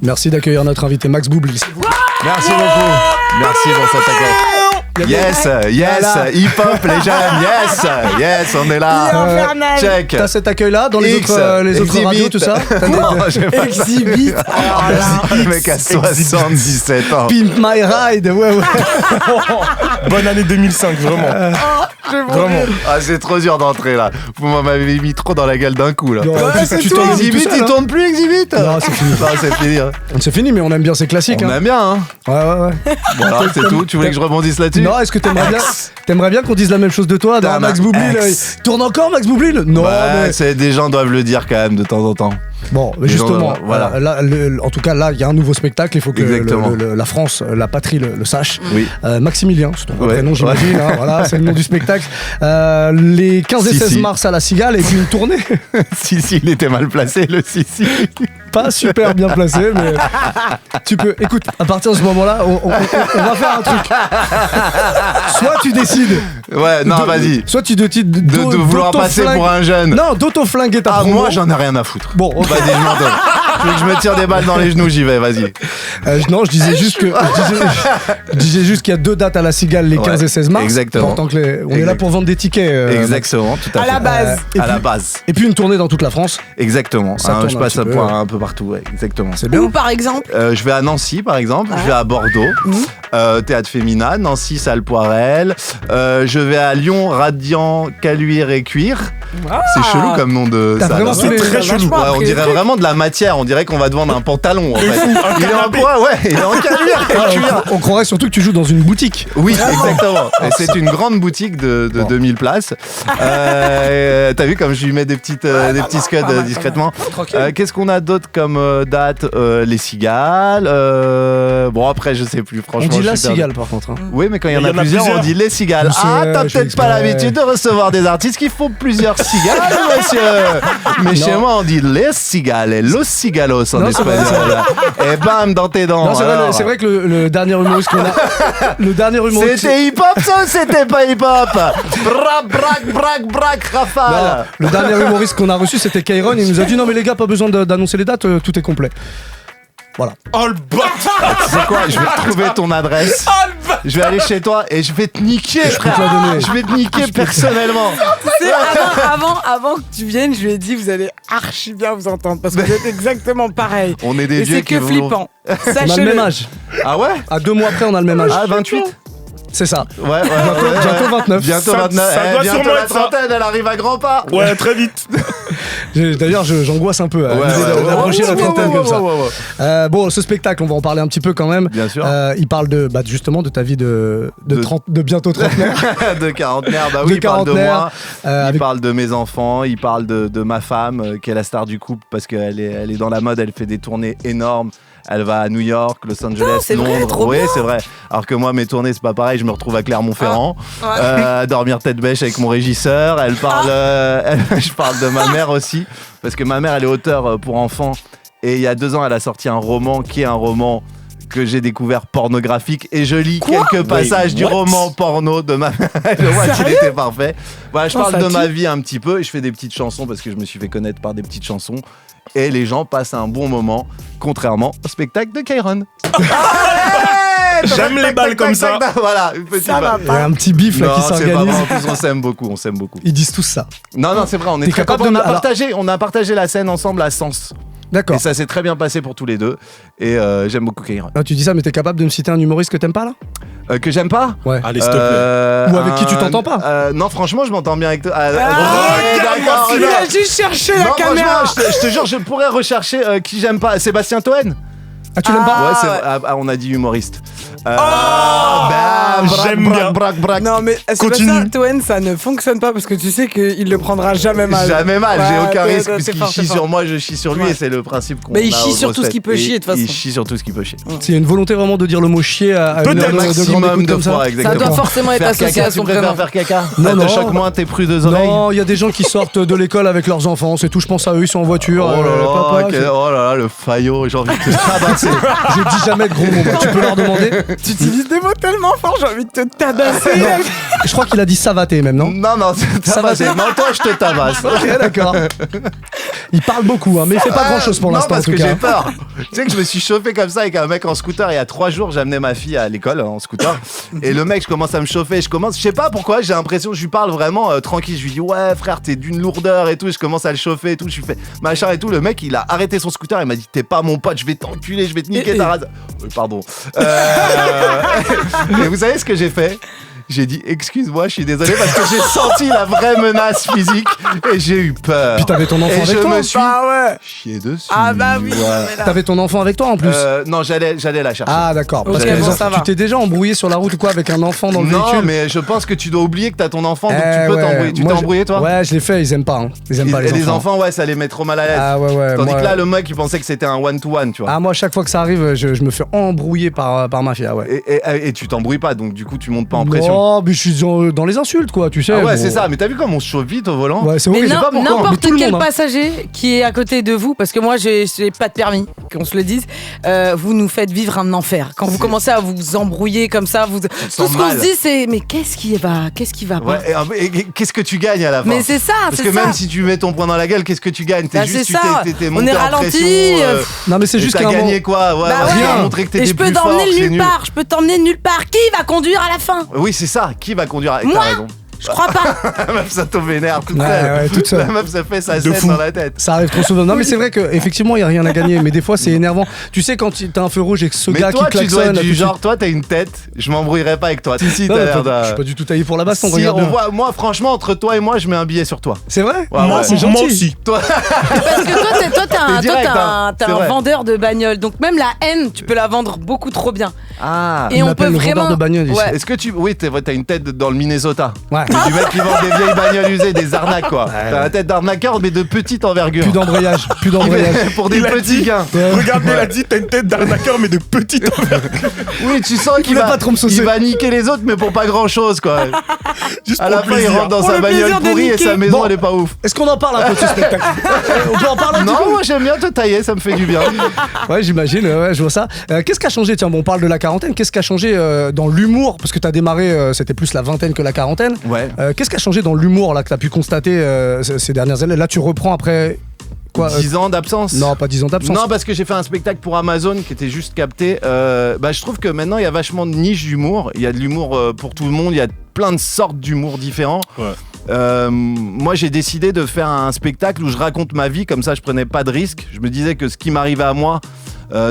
Merci d'accueillir notre invité Max Boublil. Merci beaucoup. Merci pour cet accueil. Yes, Voilà. hip-hop, les jeunes, yes, on est là. Check. T'as cet accueil-là dans les X, autres Exhibit. radios, tout ça? Non, j'ai pas ça. Exhibit. Alors là. Le mec a 77 ans. Pimp My Ride, ouais. Bonne année 2005, vraiment. Vraiment. Ah, c'est trop dur d'entrer là. Vous m'avez mis trop dans la gueule d'un coup là. Non, tu Toi, t'en dis tout Exhibit, seul, il hein. tourne plus Exhibit. Non, c'est fini. Non, c'est fini. Hein. C'est fini, mais on aime bien ces classiques. On hein. aime bien, hein. Ouais. Voilà, c'est tout. Tu voulais que je rebondisse là-dessus? Non, est-ce que t'aimerais bien qu'on dise la même chose de toi? T'as Max un Boublil, ex. il tourne encore Max Boublil? Non, Ouais, mais... des gens doivent le dire quand même de temps en temps. Bon, Les justement, gens, voilà. là, en tout cas, là, il y a un nouveau spectacle. Il faut que Exactement. la France, la patrie le sache. Oui. Maximilien, c'est ton Ouais. prénom, j'imagine. Hein, voilà, c'est le nom du spectacle. Les 15 et Si, 16 si. mars à la Cigale et puis une tournée. Si, il était mal placé, le si. Pas super bien placé, mais tu peux. Écoute, à partir de ce moment-là, on va faire un truc. Soit tu décides. Ouais, non, vas-y. Soit tu décides De vouloir passer pour un jeune. Non, d'auto-flinguer ta Ah, promo. moi, j'en ai rien à foutre. Bon, ok. Vas-y, je m'en donne. Tu veux que je me tire des balles dans les genoux, j'y vais, vas-y. Non, je disais juste que je disais juste qu'il y a 2 dates à la Cigale, les 15 et 16 mars. exactement. Pourtant que on est là pour vendre des tickets. Exactement, tout à fait. À la base. et À la puis- base. Et puis une tournée dans toute la France. Exactement. Ça Hein, tourne je un passe petit peu. un peu partout, ouais, exactement. C'est bien. Ou par exemple. Je vais à Nancy, par exemple. Je vais à Bordeaux, Théâtre Féminin. Nancy, Salle Poirel. Je vais à Lyon, Radiant, Caluire et Cuir. C'est chelou comme nom de T'as salle. vraiment hein. tous les- Très chelou. Ouais, on dirait vraiment de la matière. On dirait qu'on va te vendre un pantalon. En fait. Il est en quoi? Ouais, il est en caluire et cuir. On croirait surtout que tu joues dans une boutique. Oui, exactement. Et c'est une grande boutique de 2000 places. T'as vu comme je lui mets des petits scuds discrètement. Qu'est-ce qu'on a d'autre comme date? Les Cigales. Bon, après, je sais plus, franchement. On dit je la suis perdu. Cigale par contre. hein. Oui, mais quand il y en Il y a en a plusieurs, plusieurs. on dit les Cigales. Je sais, Ah, t'as je fais peut-être pas exprès. l'habitude de recevoir des artistes qui font plusieurs cigales, monsieur. Mais chez moi, on dit les Cigales et los Cigalos en Non, c'est vrai, espagnol. Et bam, dans tes dents. Non, c'est vrai, Alors. c'est vrai que le dernier humoriste qu'on a. Le dernier humoriste. C'était hip-hop ça ou c'était pas hip-hop? Brac, Non, rafale. le dernier humoriste qu'on a reçu, c'était Kairon. Il nous a dit non, mais les gars, pas besoin d'annoncer les dates, tout est complet. Voilà. Oh le bâtard. Tu sais quoi? Je vais retrouver ton adresse. Je vais aller chez toi et je vais te niquer, frère. te la donner. Je vais te niquer personnellement. Tu sais, avant que tu viennes, je lui ai dit, vous allez archi bien vous entendre parce que vous êtes exactement pareil. On est des Et vieux c'est qui que vont- flippant. On a le Sachez-le. même âge. Ah ouais? À 2 mois après, on a le même âge. Ah, 28? C'est ça. Ouais. Bientôt 29. Bientôt Ça- 29. ça doit Bientôt sûrement la être ça. trentaine, elle arrive à grands pas. Ouais, très vite. D'ailleurs, j'angoisse un peu à l'idée d'approcher la trentaine comme ça. Bon, ce spectacle, on va en parler un petit peu quand même. Bien sûr. Il parle justement de ta vie de bientôt trentenaire. De quarantenaire, bah De oui, il parle de quarantenaire, moi. Il avec- parle de mes enfants, il parle de ma femme, qui est la star du couple, parce qu'elle est dans la mode, elle fait des tournées énormes. Elle va à New York, Los Angeles, c'est vrai, Londres. trop Oui, bien. c'est vrai. Alors que moi, mes tournées, c'est pas pareil. Je me retrouve à Clermont-Ferrand, Ouais. à dormir tête bêche avec mon régisseur. Elle parle, je parle de ma mère aussi, parce que ma mère, elle est auteure pour enfants. Et il y a 2 ans, elle a sorti un roman qui est un roman que j'ai découvert pornographique et je lis quelques passages du what? roman porno de ma mère. Je vois qu'il était parfait. Voilà, je Oh, parle ça de ma tue. vie un petit peu et je fais des petites chansons parce que je me suis fait connaître par des petites chansons et les gens passent un bon moment, contrairement au spectacle de Kairon. J'aime les balles comme ça. Voilà, une petite Ça va balle. Il y a un petit bif là Non, qui c'est pas s'organise. vrai. En plus, on s'aime beaucoup, on s'aime beaucoup. Ils disent tous ça. Non, c'est vrai, on est T'es très capable copains. de- On a partagé la scène ensemble à Sens. D'accord. Et ça s'est très bien passé pour tous les deux. Et j'aime beaucoup Kairon. Ah, tu dis ça, mais t'es capable de me citer un humoriste que t'aimes pas là? Que j'aime pas? Ouais. Allez, s'il te plaît. Ou avec qui tu t'entends pas? Non, franchement, je m'entends bien avec toi. regarde-moi Il a juste cherché la Non, caméra. franchement, je te jure, je pourrais rechercher qui j'aime pas. Sébastien Toen. Ah, tu l'aimes pas? Ouais, on a dit humoriste. Bam, j'aime bien. brac. Non mais Continue. Sébastien Toen, ça ne fonctionne pas parce que tu sais qu'il le prendra jamais mal. Jamais mal, j'ai Ouais, aucun t'es- risque. t'es Puisqu'il fort, chie t'es sur fort. moi, je chie sur lui Ouais. et c'est le principe qu'on Mais il a chie aux sur tout grosses ce qu'il têtes. peut chier, de toute Il façon. chie sur tout ce qu'il peut chier. C'est une volonté vraiment de dire le mot chier à une Peut-être heure de grande Maximum écoute de comme ça. fois, Ça exactement. doit forcément être Faire associé caca, à son tu préfères prénom. faire caca? Non, Ça non. te choque moins tes prudes oreilles? Non, il y a des gens qui sortent de l'école avec leurs enfants, c'est tout, je pense à eux, ils sont en voiture. Oh là là, papa, oh là là, le faillot, j'ai envie de te tabasser. Je dis jamais de gros mots. Moi. Tu peux leur demander. Tu utilises des mots tellement forts, j'ai envie de te tabasser. Non. Je crois qu'il a dit savater même, non? Non, Ça va, c'est- non, toi, je te tabasse. Ok, d'accord. Il parle beaucoup, hein, mais il fait pas grand chose pour Non, l'instant en parce tout que cas. j'ai peur. Tu sais que je me suis chauffé comme ça avec un mec en scooter il y a 3 jours. J'amenais ma fille à l'école en scooter. Et le mec, je commence à me chauffer. Je sais pas pourquoi, j'ai l'impression que je lui parle vraiment tranquille. Je lui dis, ouais, frère, t'es d'une lourdeur et tout. Je commence à le chauffer et tout. Je lui fais machin et tout. Le mec, il a arrêté son scooter. Il m'a dit, t'es pas mon pote, je vais t'enculer, je vais te niquer ta race. Pardon. Et vous savez ce que j'ai fait? J'ai dit excuse-moi, je suis désolé parce que j'ai senti la vraie menace physique et j'ai eu peur. Puis t'avais ton enfant Et avec je toi. me suis Ah ouais. chié dessus. Ah bah oui. Ouais. mais là- T'avais ton enfant avec toi en plus. Non, j'allais la chercher. Ah d'accord. Parce Ok, que les bon, enfants, ça va. tu t'es déjà embrouillé sur la route ou quoi avec un enfant dans le non, véhicule? mais je pense que tu dois oublier que t'as ton enfant, donc Eh tu peux ouais. t'embrouiller. Tu Moi, t'es je- embrouillé, toi? Ouais, je l'ai fait. Ils aiment pas. Hein. Ils aiment pas Et les les enfants. enfants, ouais, ça les met trop mal à l'aise. Ah ouais. Tandis moi, que là, le mec, il pensait que c'était un one-to-one, tu vois. Ah moi, chaque fois que ça arrive, je me fais embrouiller par ma fille. Ah ouais. Et tu t'embrouilles pas, donc du coup, tu montes pas en pression. Non, mais je suis dans les insultes, quoi, tu sais. Ah ouais, bon. c'est ça. Mais t'as vu comme on se chauffe vite au volant? Ouais, c'est Mais horrible. non, pas pourquoi, mais n'importe tout le quel monde, hein. passager qui est à côté de vous, parce que moi j'ai pas de permis, qu'on se le dise, vous nous faites vivre un enfer. Quand vous commencez à vous embrouiller comme ça, tout sens ce qu'on mal. se dit c'est mais qu'est-ce qui va pas? Ouais, et qu'est-ce que tu gagnes à la fin? Mais c'est ça, Parce c'est que ça. même si tu mets ton poing dans la gueule, qu'est-ce que tu gagnes? T'es Bah, juste, c'est ça. t'es On monté est en ralenti, pression, Non, mais c'est et juste t'as qu'un gagné moment- quoi? Ouais, Bah ouais, ouais. montrer que Et t'étais je peux plus fort, t'emmener c'est nulle nul. part, je peux t'emmener nulle part. Qui va conduire à la fin? Oui, c'est ça. Qui va conduire? Moi. T'as raison. Je crois pas. La meuf, ça te vénère toute Ouais, seule. ouais, toute seule. La meuf, ça fait sa De scène fou. dans la tête. Ça arrive trop souvent. Non, mais c'est vrai qu'effectivement, il n'y a rien à gagner. Mais des fois, c'est énervant. Tu sais, quand t'as un feu rouge et que ce Mais gars toi, qui tu dois klaxonne. être tout du de suite- genre, toi, t'as une tête, je m'embrouillerai pas avec toi. Si, Non, t'as mais l'air je suis de. pas du tout taillé pour la baston, Si, regarde on bien. voit, moi, franchement, entre toi et moi, je mets un billet sur toi. C'est vrai Ouais, Moi, ouais. c'est gentil. Moi aussi. Toi, Parce que toi, T'es direct, hein. t'es C'est un vrai. vendeur de bagnole. Donc même la haine, tu peux la vendre beaucoup trop bien. ah. Il Et on m'appelle peut le vendeur vraiment. de bagnole ici. Ouais. Est-ce que tu. Oui, t'as une tête dans le Minnesota. Ouais. Du mec qui vend des vieilles bagnoles usées, des arnaques, quoi. T'as la tête d'arnaqueur, mais de petite envergure. Plus d'embrayage. Plus d'embrayage. Pour des Il a petits dit- gains. Regardez, il a dit, t'as une tête d'arnaqueur, mais de petite envergure. Oui, tu sens qu'il voulait va, pas trop me saucer. il va niquer les autres, mais pour pas grand chose, quoi. Juste À pour la le fin, il plaisir. rentre dans Pour sa le bagnole plaisir de pourrie et niquer. sa maison, Bon. elle est pas ouf. Est-ce qu'on en parle un peu de ce spectacle On peut en parler un petit Non, peu moi j'aime bien te tailler, ça me fait du bien. Ouais, j'imagine, ouais, je vois ça. Qu'est-ce qui a changé Tiens, bon, on parle de la quarantaine. Qu'est-ce qui a changé dans l'humour Parce que t'as démarré, c'était plus la vingtaine que la quarantaine. Ouais. Qu'est-ce qui a changé dans l'humour là que t'as pu constater ces dernières années Là, tu reprends après quoi 10 ans d'absence. Non, pas 10 ans d'absence. Non, parce que j'ai fait un spectacle pour Amazon qui était juste capté. Je trouve que maintenant il y a vachement de niches d'humour. Il y a de l'humour pour tout le monde. Il y a plein de sortes d'humour différents. Ouais. Moi, j'ai décidé de faire un spectacle où je raconte ma vie. Comme ça, je prenais pas de risques. Je me disais que ce qui m'arrivait à moi,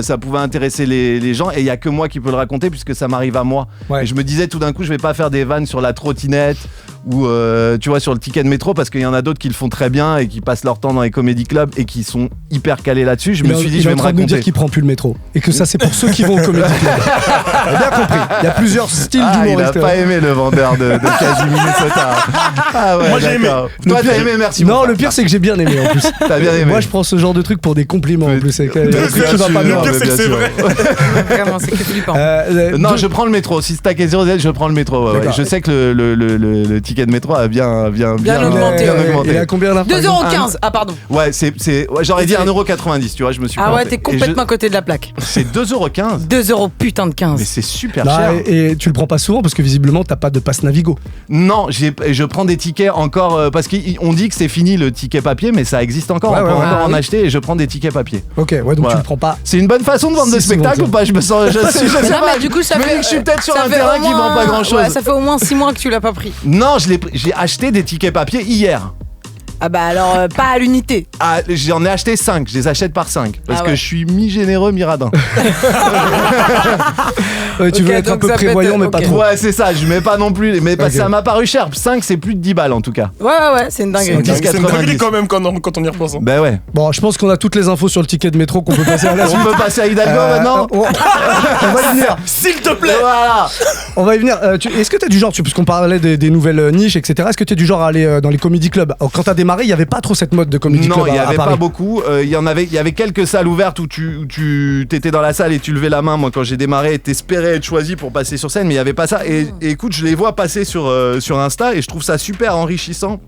ça pouvait intéresser les gens. Et il y a que moi qui peux le raconter puisque ça m'arrive à moi. Ouais. Et je me disais tout d'un coup, je vais pas faire des vannes sur la trottinette ou tu vois sur le ticket de métro parce qu'il y en a d'autres qui le font très bien et qui passent leur temps dans les comédie clubs et qui sont hyper calés là-dessus. Je me suis dit, je vais me Il est en train de nous raconter. dire qu'il prend plus le métro et que ça c'est pour ceux qui vont au comédie club. J'ai bien compris. Il y a plusieurs styles Ah, il a d'humoristes. pas aimé le vendeur de Quasi Minnesota. Ah ouais, Moi, j'ai d'accord. Le Toi, pire- t'as aimé, merci. Non, mon le frère. pire c'est que j'ai bien aimé en plus. T'as bien aimé. Moi je prends ce genre de truc pour des compliments en Mais- plus. C'est que- Bien le truc qui va sûr, pas bien. Le pire, c'est que bien c'est sûr. vrai. Vraiment, c'est que flippant. Non, donc- je prends le métro. Si c'est ta question, je prends le métro. Ouais. D'accord. Je sais que le ticket de métro a bien augmenté, ouais. augmenté. Il a combien là par exemple 2,15€. Ah, pardon. Ouais, ouais, j'aurais dit 1,90€, tu vois, je me suis Ah ouais, planté. t'es complètement à côté de la plaque. C'est 2,15€. 2€ putain de 15. Mais c'est super Non, cher. et tu le prends pas souvent parce que visiblement t'as pas de passe Navigo. Non, je prends des tickets encore parce qu'on dit que c'est fini le ticket papier, mais ça existe encore. Ouais, on peut ouais, encore ouais. en acheter et je prends des tickets papier. Ok, ouais, donc Voilà. tu le prends pas. C'est une bonne façon de vendre Si des souvent, spectacles ça. ou pas? Je me sens, je sais Non, pas. mais du coup, ça Je me fait. dis que je suis peut-être sur ça un fait terrain au qui vend moins- pas grand chose. Ouais, ça fait au moins 6 mois que tu l'as pas pris. Non, j'ai acheté des tickets papier hier. Ah bah alors, pas à l'unité. Ah, j'en ai acheté 5, je les achète par 5 parce Ah que ouais. je suis mi-généreux, mi-radin. Tu Ok, veux être un donc peu ça peut prévoyant être- mais pas ok. trop. Ouais, c'est ça, je mets pas non plus, mais Ok. ça m'a paru cher. 5, c'est plus de 10 balles en tout cas. Ouais, c'est une dinguerie. Ok. C'est une 90. dinguerie quand même quand on y repense. Hein. Ben ouais. Bon, je pense qu'on a toutes les infos sur le ticket de métro qu'on peut passer à la suite. On peut passer à Hidalgo maintenant. on va y venir. S'il te plaît. Voilà. On va y venir. Est-ce que t'es du genre, puisqu'on parlait des nouvelles niches, etc. Est-ce que t'es du genre à aller dans les comédie clubs? Alors, quand t'as démarré, il y avait pas trop cette mode de comédie Non, club il y à avait Paris. pas beaucoup. Il y avait quelques salles ouvertes où tu t'étais dans la salle et tu levais la main. Moi, quand j'ai démarré, t'espérais être choisi pour passer sur scène, mais il y avait pas ça. Et écoute, je les vois passer sur Insta et je trouve ça super enrichissant.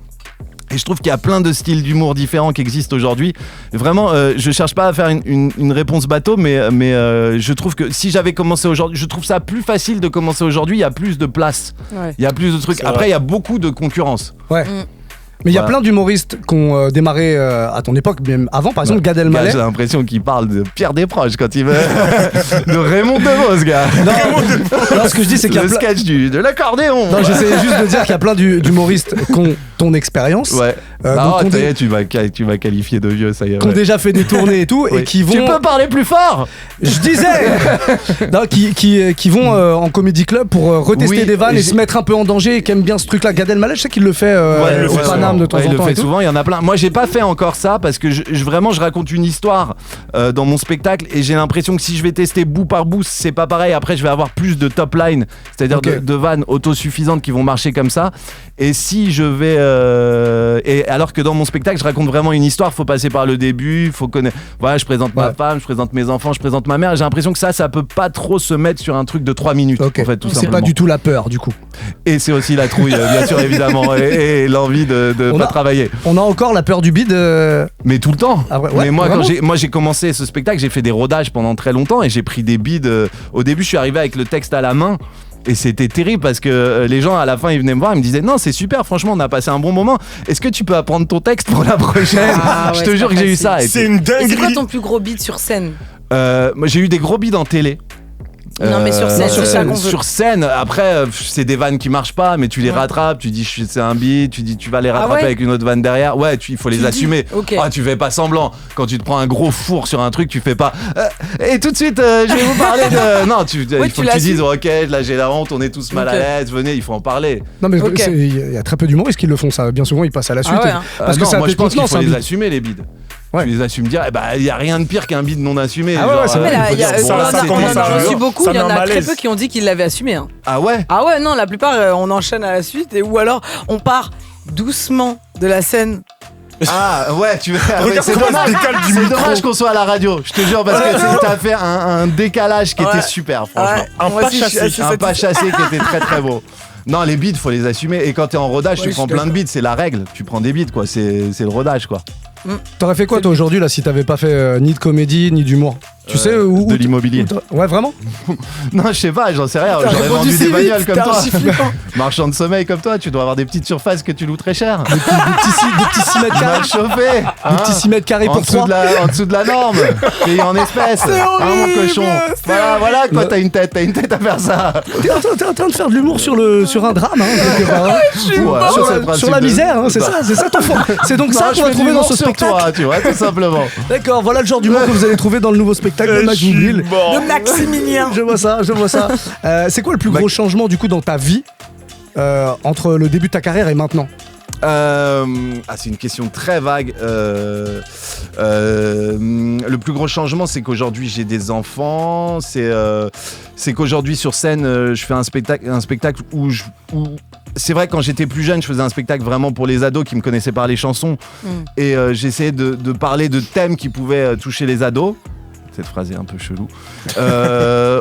Et je trouve qu'il y a plein de styles d'humour différents qui existent aujourd'hui. Vraiment, je cherche pas à faire une réponse bateau, mais je trouve que si j'avais commencé aujourd'hui, je trouve ça plus facile de commencer aujourd'hui. Il y a plus de place, il y a plus de trucs. Après, il y a beaucoup de concurrence. Ouais. Mais il y a plein d'humoristes qui ont démarré à ton époque, même avant. Par exemple, Gad Elmaleh. J'ai l'impression qu'il parle de Pierre Desproges quand il veut. De Raymond DeVos, gars. Non, ce que je dis, c'est qu'il y a le sketch de l'accordéon. Non, j'essayais juste de dire qu'il y a plein d'humoristes qui ont ton expérience. Ouais. Donc ça y est, tu m'as qualifié de vieux, ça y est. Qui ont déjà fait des tournées et tout, et qui vont. Tu peux parler plus fort. Je disais. Non, qui vont en comédie club pour retester des vannes et se mettre un peu en danger, et qui aiment bien ce truc-là. Gad Elmaleh, je sais qu'il le fait au Paname de temps en temps. Il le fait souvent, il y en a plein. Moi, j'ai pas fait encore ça parce que vraiment, je raconte une histoire dans mon spectacle et j'ai l'impression que si je vais tester bout par bout, c'est pas pareil. Après, je vais avoir plus de top line, c'est-à-dire de vannes autosuffisantes qui vont marcher comme ça. Et si je vais et alors que dans mon spectacle je raconte vraiment une histoire, faut passer par le début, faut connaître. Voilà, je présente ma femme, je présente mes enfants, je présente ma mère. J'ai l'impression que ça peut pas trop se mettre sur un truc de 3 minutes. En fait, tout c'est simplement. pas du tout la peur du coup. Et c'est aussi la trouille, bien sûr, évidemment, et l'envie de pas travailler. On a encore la peur du bide. Mais tout le temps. Ah ouais, mais moi, vraiment quand j'ai commencé ce spectacle, j'ai fait des rodages pendant très longtemps et j'ai pris des bides. Au début, je suis arrivé avec le texte à la main. Et c'était terrible parce que les gens à la fin ils venaient me voir, ils me disaient non, c'est super, franchement on a passé un bon moment, est-ce que tu peux apprendre ton texte pour la prochaine? Je te jure que j'ai eu ça. C'est une dinguerie. C'est quoi ton plus gros beat sur scène? Moi j'ai eu des gros bides en télé. Non mais sur scène, c'est ça qu'on veut. Sur scène, après c'est des vannes qui marchent pas, mais tu les rattrapes, tu dis c'est un beat, tu dis tu vas les rattraper avec une autre vanne derrière. Ouais, il faut les assumer. Tu fais pas semblant. Quand tu te prends un gros four sur un truc, tu fais pas et tout de suite je vais vous parler de non, il faut que tu dises OK, là j'ai la honte, on est tous mal à l'aise, venez, il faut en parler. Non mais il y a très peu d'humoristes qui le font ça. Bien souvent ils passent à la suite. Parce que moi je pense qu'il faut les assumer les bides. Tu les assumes dire, il n'y a rien de pire qu'un bide non assumé. On en a reçu beaucoup, il y en a très peu qui ont dit qu'ils l'avaient assumé. Hein. Ah ouais? Ah ouais, non, la plupart on enchaîne à la suite, ou alors on part doucement de la scène. Ah ouais, c'est dommage qu'on soit à la radio, je te jure, parce que t'as fait un décalage qui était super, franchement. Un pas chassé qui était très très beau. Non, les bides, faut les assumer. Et quand t'es en rodage, tu prends plein de bides, c'est la règle. Tu prends des bides, quoi. C'est le rodage, quoi. T'aurais fait quoi toi aujourd'hui là si t'avais pas fait ni de comédie ni d'humour? Tu sais où de l'immobilier. Ouais, vraiment? Non, je sais pas, j'en sais rien. J'aurais vendu des bagnoles comme toi. Marchand de sommeil comme toi, tu dois avoir des petites surfaces que tu loues très cher. Des petits 6 mètres carrés. Chauffé. Des petits 6 mètres carrés pour 3. En dessous de la norme. Payé en espèces. Mon cochon. Voilà quoi, t'as une tête à faire ça. T'es en train de faire de l'humour sur un drame, quelque part. Sur la misère, c'est ça ton fond. C'est donc ça qu'on va trouver dans ce spectacle. Toi, tu vois, tout simplement. D'accord, voilà le genre d'humour que vous allez trouver dans le nouveau spectacle de Maximilien. De Maximilien. Je vois ça. C'est quoi le plus gros changement du coup dans ta vie entre le début de ta carrière et maintenant? C'est une question très vague. Le plus gros changement, c'est qu'aujourd'hui j'ai des enfants. C'est qu'aujourd'hui sur scène, je fais un spectacle où c'est vrai, quand j'étais plus jeune, je faisais un spectacle vraiment pour les ados qui me connaissaient par les chansons. Et j'essayais de parler de thèmes qui pouvaient toucher les ados. Cette phrase est un peu chelou.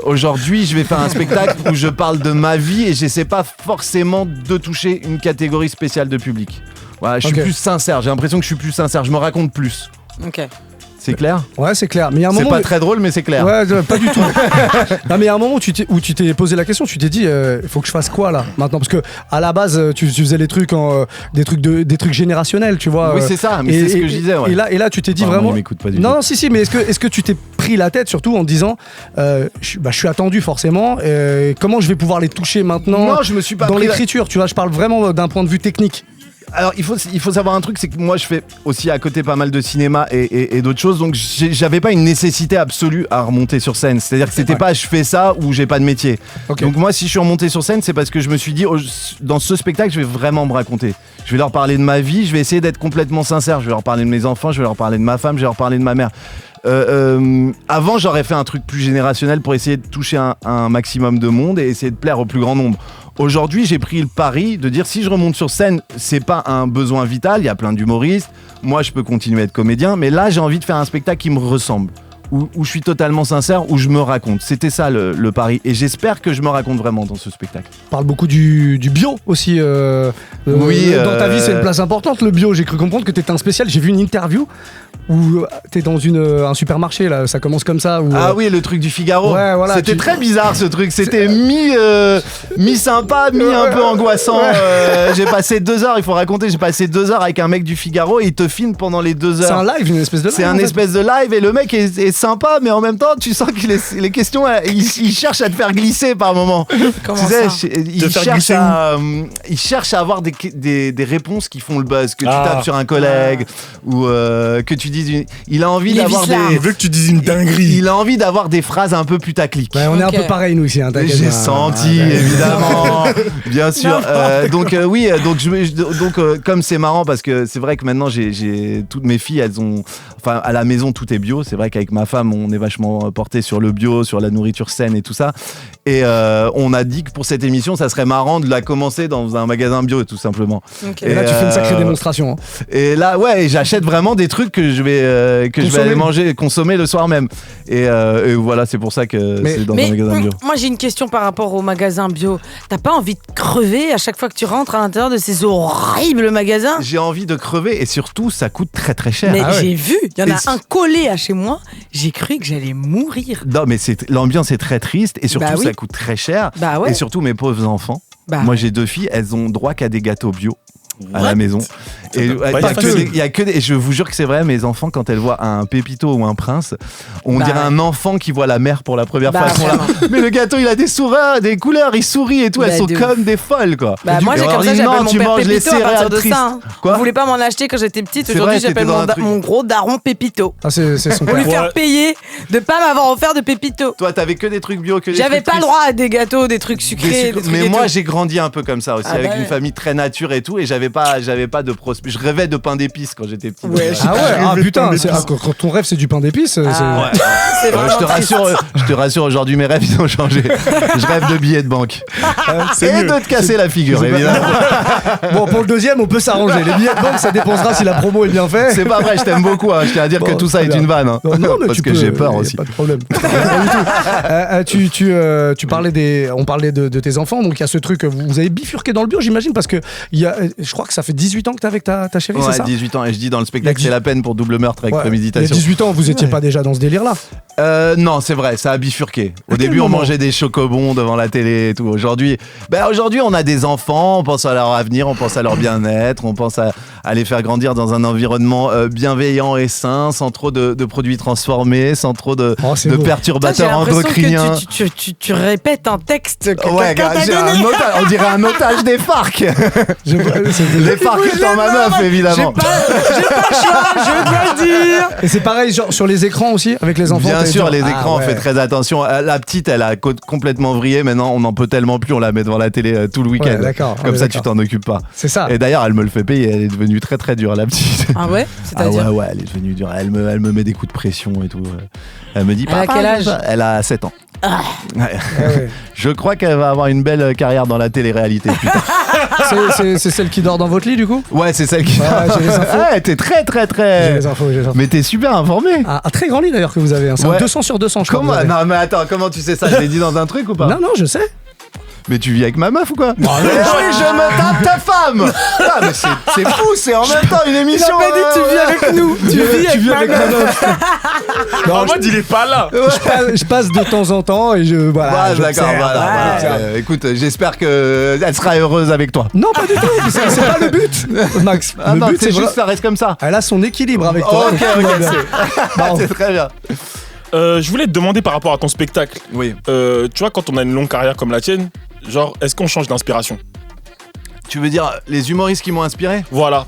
Aujourd'hui, je vais faire un spectacle où je parle de ma vie et j'essaie pas forcément de toucher une catégorie spéciale de public. Voilà, je suis plus sincère. J'ai l'impression que je suis plus sincère. Je me raconte plus. Ok. C'est clair? Ouais, c'est clair. Mais il y a un moment. C'est pas très drôle, mais c'est clair. Ouais, pas du tout. Non, mais il y a un moment où tu t'es posé la question, tu t'es dit, il faut que je fasse quoi là maintenant? Parce que à la base, tu faisais les trucs des trucs générationnels, tu vois. Oui, c'est ça. Mais c'est ce que je disais. Ouais. Et là, tu t'es dit vraiment. Il m'écoute pas du tout. Non, si, mais est-ce que tu t'es pris la tête surtout en te disant, je suis attendu forcément. Comment je vais pouvoir les toucher maintenant? Non, je me suis pas dans l'écriture, tu vois. Je parle vraiment d'un point de vue technique. Alors il faut savoir un truc, c'est que moi je fais aussi à côté pas mal de cinéma et d'autres choses, donc j'avais pas une nécessité absolue à remonter sur scène. C'est-à-dire que c'était pas je fais ça ou j'ai pas de métier. Okay. Donc moi si je suis remonté sur scène, c'est parce que je me suis dit dans ce spectacle je vais vraiment me raconter. Je vais leur parler de ma vie, je vais essayer d'être complètement sincère, je vais leur parler de mes enfants, je vais leur parler de ma femme, je vais leur parler de ma mère. Avant j'aurais fait un truc plus générationnel pour essayer de toucher un maximum de monde et essayer de plaire au plus grand nombre. Aujourd'hui, j'ai pris le pari de dire si je remonte sur scène, c'est pas un besoin vital, il y a plein d'humoristes, moi je peux continuer à être comédien, mais là j'ai envie de faire un spectacle qui me ressemble. où je suis totalement sincère, où je me raconte. C'était ça le pari. Et j'espère que je me raconte vraiment dans ce spectacle. On parle beaucoup du bio aussi. Oui, dans ta vie, c'est une place importante, le bio. J'ai cru comprendre que t'étais un spécial. J'ai vu une interview où t'es dans un supermarché, là. Ça commence comme ça. Oui, le truc du Figaro. Ouais, voilà, c'était très bizarre ce truc. C'était mi sympa, mi un peu angoissant. J'ai passé 2 heures, il faut raconter, j'ai passé 2 heures avec un mec du Figaro et il te filme pendant les 2 heures. C'est un live, une espèce de live. C'est un espèce de live et le mec est sympa, mais en même temps, tu sens que les questions, il cherche à te faire glisser par moment. Comment Tu sais, ça il cherche à avoir des réponses qui font le buzz, que tu tapes sur un collègue ou que tu dises. Il a envie d'avoir Il veut que tu dises une dinguerie. Il a envie d'avoir des phrases un peu putaclic. Ouais, on est un peu pareil, nous, ici. Hein, J'ai senti, évidemment. Bien sûr. Oui, comme c'est marrant, parce que c'est vrai que maintenant, j'ai toutes mes filles, elles ont. Enfin, à la maison, tout est bio. C'est vrai qu'avec ma femme, on est vachement porté sur le bio, sur la nourriture saine et tout ça. Et on a dit que pour cette émission, ça serait marrant de la commencer dans un magasin bio, tout simplement. Okay. Et là, tu fais une sacrée démonstration. Hein. Et là, ouais, j'achète vraiment des trucs que je vais aller consommer le soir même. Et voilà, c'est pour ça que c'est dans un magasin bio. Moi, j'ai une question par rapport au magasin bio. T'as pas envie de crever à chaque fois que tu rentres à l'intérieur de ces horribles magasins? J'ai envie de crever et surtout, ça coûte très très cher. Mais j'ai vu, il y en a un collé à chez moi. J'ai cru que j'allais mourir. Non, mais l'ambiance est très triste et surtout, ça coûte très cher. Et surtout, mes pauvres enfants. Moi, j'ai 2 filles, elles ont droit qu'à des gâteaux bio. À la maison. Et il y a que des, et je vous jure que c'est vrai, mes enfants, quand elles voient un Pépito ou un Prince, on dirait un enfant qui voit la mère pour la première fois. Mais le gâteau, il a des sourires, des couleurs, il sourit et tout. Elles sont comme des folles, quoi. Moi, j'ai comme ça, j'appelle mon père Pépito à partir de ça. Quoi ? Vous voulez pas m'en acheter quand j'étais petite. Aujourd'hui, j'appelle mon gros daron Pépito. Ah, c'est son Pour lui faire payer de pas m'avoir offert de Pépito. Toi, t'avais que des trucs bio, que des J'avais trucs pas le droit à des gâteaux, des trucs sucrés. Mais moi, j'ai grandi un peu comme ça aussi, avec une famille très nature et tout, et j'avais pas de je rêvais de pain d'épices quand j'étais petit. Putain, quand ton rêve c'est du pain d'épices. Je te rassure, aujourd'hui mes rêves ils ont changé. Je rêve de billets de banque. Et de te casser la figure, évidemment. Bon, pour le deuxième, on peut s'arranger. Les billets de banque, ça dépensera si la promo est bien faite. C'est pas vrai, je t'aime beaucoup. Je tiens à dire que tout ça est une vanne. Non, mais parce que j'ai peur aussi. Pas de problème. Tu parlais on parlait de tes enfants, donc il y a ce truc. Vous avez bifurqué dans le bio, j'imagine, parce que je crois que ça fait 18 ans que t'es avec ta chérie, c'est ça? 18 ans. Et je dis dans le spectacle, c'est la peine pour double meurtre avec préméditation. Il y a 18 ans, vous étiez pas déjà dans ce délire-là? Non, c'est vrai, ça a bifurqué. Au début, on mangeait des chocobons devant la télé et tout. Aujourd'hui, on a des enfants, on pense à leur avenir, on pense à leur bien-être, on pense à les faire grandir dans un environnement bienveillant et sain, sans trop de produits transformés, sans trop de perturbateurs endocriniens. Tu répètes un texte que quelqu'un t'a donné. On dirait un otage des FARC. Les FARC étant ma meuf, évidemment. J'ai pas le choix, je dois le dire. Et c'est pareil genre, sur les écrans aussi, avec les enfants? Bien sûr, les écrans, on fait très attention. La petite, elle a complètement vrillé. Maintenant, on n'en peut tellement plus. On la met devant la télé tout le week-end. Comme ça, tu t'en occupes pas. C'est ça. Et d'ailleurs, elle me le fait payer. Elle est devenue très très dure, la petite. Ah ouais? C'est-à-dire? Ouais, elle est devenue dure. Elle me met des coups de pression et tout. Elle me dit, elle a quel âge? Elle a 7 ans. Ouais. Je crois qu'elle va avoir une belle carrière dans la télé-réalité. C'est celle qui dort dans votre lit, du coup? Ouais, c'est celle qui dort. J'ai les infos. Ouais, t'es très. J'ai les infos. Mais t'es super informé. Un très grand lit d'ailleurs que vous avez. C'est un 200 sur 200, je crois. Non, mais attends, comment tu sais ça? Je l'ai dit dans un truc ou pas? Non, je sais. Mais tu vis avec ma meuf ou quoi? Non, mais je me tape ta femme. Ah, mais c'est fou, c'est en même temps une émission. Il a pas dit tu vis avec nous. Tu vis avec ma meuf. Non, en mode il est pas là. Je passe de temps en temps et je voilà. D'accord, voilà. Écoute, j'espère que elle sera heureuse avec toi. Non, pas du tout. C'est pas le but, Max. Le but c'est juste ça reste comme ça. Elle a son équilibre avec toi. Ok, c'est très bien. Je voulais te demander par rapport à ton spectacle. Oui. Tu vois, quand on a une longue carrière comme la tienne, genre, est-ce qu'on change d'inspiration? Tu veux dire les humoristes qui m'ont inspiré? Voilà.